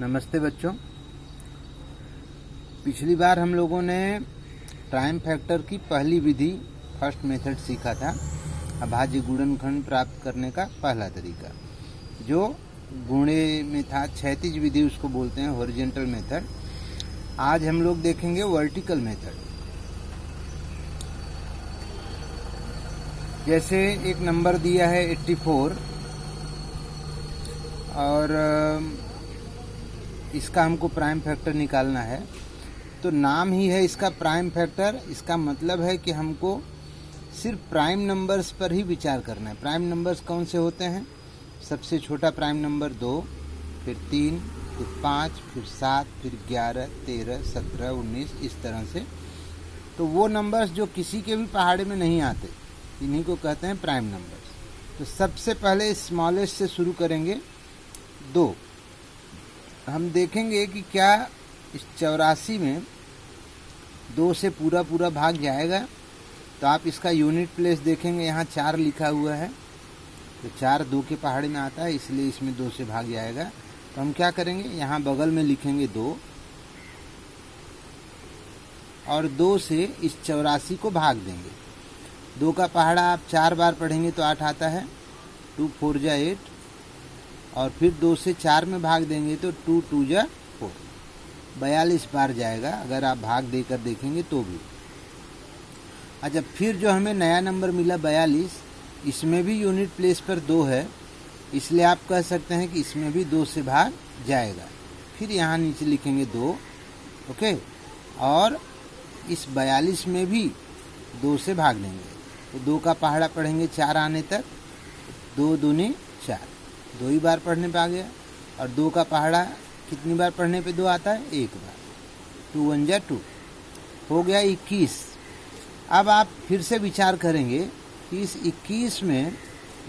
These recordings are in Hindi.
नमस्ते बच्चों। पिछली बार हम लोगों ने प्राइम फैक्टर की पहली विधि फर्स्ट मेथड सीखा था, अभाज्य गुणनखंड प्राप्त करने का पहला तरीका जो गुणे में था। क्षैतिज विधि उसको बोलते हैं, हॉरिजॉन्टल मेथड। आज हम लोग देखेंगे वर्टिकल मेथड। जैसे एक नंबर दिया है 84 और इसका हमको प्राइम फैक्टर निकालना है, तो नाम ही है इसका प्राइम फैक्टर। इसका मतलब है कि हमको सिर्फ प्राइम नंबर्स पर ही विचार करना है। प्राइम नंबर्स कौन से होते हैं? सबसे छोटा प्राइम नंबर 2, फिर 3, फिर 5, फिर 7, फिर 11, 13, 17, 19, इस तरह से। तो वो नंबर्स जो किसी के भी पहाड़े में नहीं आते, इन्हीं को कहते हैं प्राइम नंबर्स। तो सबसे पहले स्मॉलेस्ट से शुरू करेंगे, 2। हम देखेंगे कि क्या इस 84 में 2 से पूरा भाग जाएगा। तो आप इसका यूनिट प्लेस देखेंगे, यहाँ 4 लिखा हुआ है, तो 4 2 के पहाड़े में आता है, इसलिए इसमें 2 से भाग जाएगा। तो हम क्या करेंगे, यहाँ बगल में लिखेंगे 2 और 2 से इस 84 को भाग देंगे। 2 का पहाड़ा आप 4 बार पढ़ेंगे तो 8 आता है, 2 4 जा 8, और फिर 2 से 4 में भाग देंगे तो 2 2 जा 4, 42 बार जाएगा अगर आप भाग देकर देखेंगे तो भी। अच्छा, फिर जो हमें नया नंबर मिला 42, इसमें भी यूनिट प्लेस पर 2 है, इसलिए आप कह सकते हैं कि इसमें भी 2 से भाग जाएगा। फिर यहाँ नीचे लिखेंगे 2, ओके, और इस 42 में भी 2 से भाग देंगे। तो 2 का पहाड़ा पढ़ेंगे 4 आने तक, 2 दूनी 4, 2 ही बार पढ़ने पे आ गया। और 2 का पहाड़ा कितनी बार पढ़ने पे 2 आता है? 1 बार, 2 1 जा 2, हो गया 21। अब आप फिर से विचार करेंगे कि इस 21 में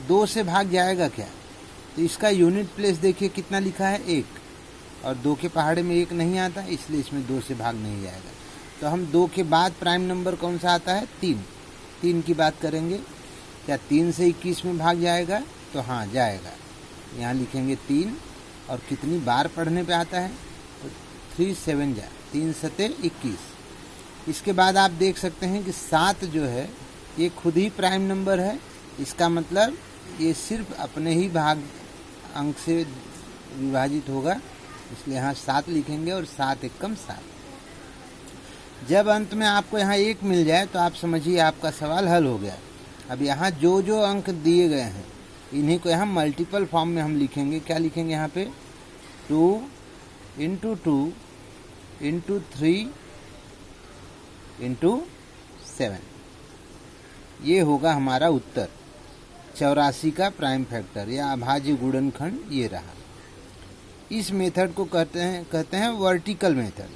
2 से भाग जाएगा क्या। तो इसका यूनिट प्लेस देखिए कितना लिखा है, 1, और 2 के पहाड़े में 1 नहीं आता, इसलिए इसमें 2 से भाग नहीं जाएगा। तो हम 2 के बाद प्राइम नंबर कौन सा आता है? 3 की बात करेंगे। क्या 3 से 21 में भाग जाएगा? तो हाँ, जाएगा। यहाँ लिखेंगे 3, और कितनी बार पढ़ने पे आता है? तो 3 7 जा 3 7 21। इसके बाद आप देख सकते हैं कि 7 जो है ये खुद ही प्राइम नंबर है। इसका मतलब ये सिर्फ अपने ही भाग अंक से विभाजित होगा, इसलिए यहाँ 7 लिखेंगे, और 7 एकम 7। जब अंत में आपको यहाँ 1 मिल जाए तो आप समझिए आपका सवाल हल हो गया। अब यहाँ जो जो अंक दिए गए हैं इन्हीं को यहाँ मल्टीपल फॉर्म में हम लिखेंगे। क्या लिखेंगे यहाँ पे? 2 × 2 × 3 × 7। ये होगा हमारा उत्तर। 84 का प्राइम फैक्टर या अभाज्य गुणनखंड ये रहा। इस मेथड को कहते हैं वर्टिकल मेथड।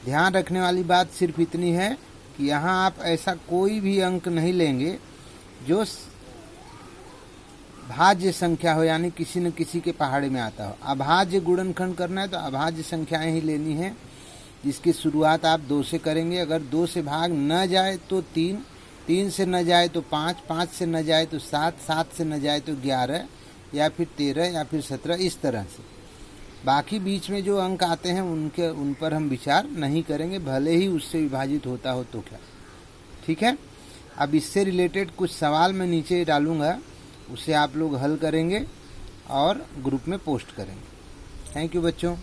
ध्यान रखने वाली बात सिर्फ इतनी है कि यहाँ आप ऐसा कोई भी अंक नहीं लेंगे जो भाज्य संख्या हो, यानी किसी न किसी के पहाड़े में आता हो। अभाज्य गुणनखंड करना है तो अभाज्य संख्याएं ही लेनी है, जिसकी शुरुआत आप 2 से करेंगे। अगर 2 से भाग न जाए तो 3, 3 से न जाए तो 5, 5 से न जाए तो 7, 7 से न जाए तो 11, या फिर 13, या फिर 17, इस तरह से। बाकी बीच में जो अंक आते हैं उन पर हम विचार नहीं करेंगे, भले ही उससे विभाजित होता हो तो क्या। ठीक है। अब इससे रिलेटेड कुछ सवाल मैं नीचे डालूंगा, उसे आप लोग हल करेंगे और ग्रुप में पोस्ट करेंगे। थैंक यू बच्चों।